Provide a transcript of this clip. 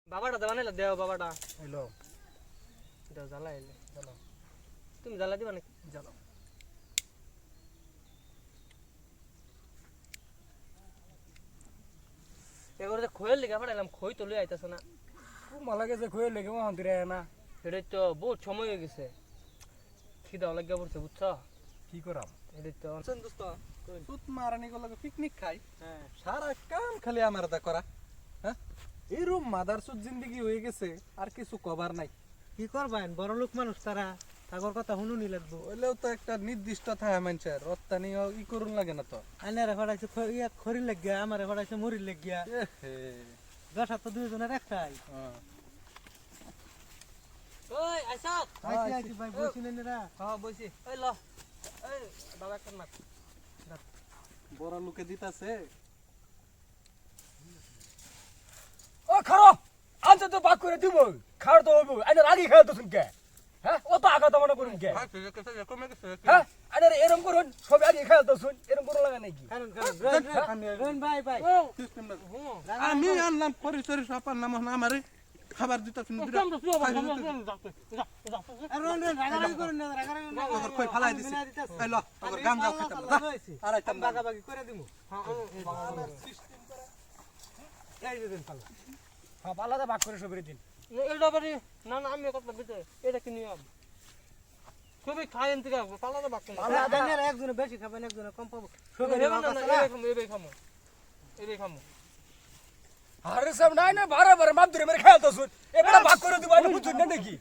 বাবাটা দেওয়া নাইলে দেও বাবাটা হইলো দেও জ্বালা এলে চলো তুমি জ্বালা দিবা নাকি চলো এবারে যে খইয়ের লিগা পাঠাইলাম খই তো লই আইতাছ না মালা গেছে খুঁয়ে লেগে মহান দিরে না এটাই তো বহুত সময় হয়ে গেছে খিদাও লাগিয়া পড়ছে বুঝছ কি করাম এটাই তো দোস্ত সুত মারানি গুলো পিকনিক খাই হ্যাঁ সারা কাম খালি আমার দা করা হ্যাঁ এরম মাদার সুত জিন্দগি হয়ে গেছে আর কিছু কভার নাই কি করবেন বড় লোক মানুষ তারা তাগর কথা শুনুনি লাগবো হইলেও তো একটা নির্দিষ্ট থাকে মানুষের রত্তানি ই করুন লাগে না তো আইনারে ফড়াইছে খড়ি লাগিয়া আমারে ফড়াইছে মুড়ি লাগিয়া দশ তো দুইজনের একটাই ওই আইসা আইছি, আইছি, ভাই বসি নেরা হ্যাঁ বসি এই ল এই বাবা একটা মাছ বড় লোকে দিতাছে ও খারো আজ তো বাক করে দিব খার তো হইব আইনার আগে খেয়ে তো শুনকে হ্যাঁ ও তো আগা তো মনে করুন কে হ্যাঁ আইনার এরকম করুন সব আগে খেয়ে তো শুন এরকম করুন লাগা নাকি কারণ রন ভাই ভাই আমি আনলাম পরিচয় সাপার নাম আমারে খাবার দিতাছেন রন রাগারাগি করুন না রাগারাগি না কই ফালাই দিছি এই ল তোর গান যাও খেতাম আর আইতাম না বাগাবাগি করে দিমু এই যে দিন পালা হ্যাঁ পালাটা বাক করে সবের দিন এটা বাড়ি না না আমি কথা বলতে এটা কি নিয়ম সবাই খায় এনতে গা পালাটা বাক করে আদানের একজনে বেশি খাবেন একজনে কম পাবো সবাই খামো এই খামো আরে সব নাই না বারে বারে মাপ ধরে মেরে খেয়ে তো শুন এবারে বাক করে দিব আইনা বুঝুন না নাকি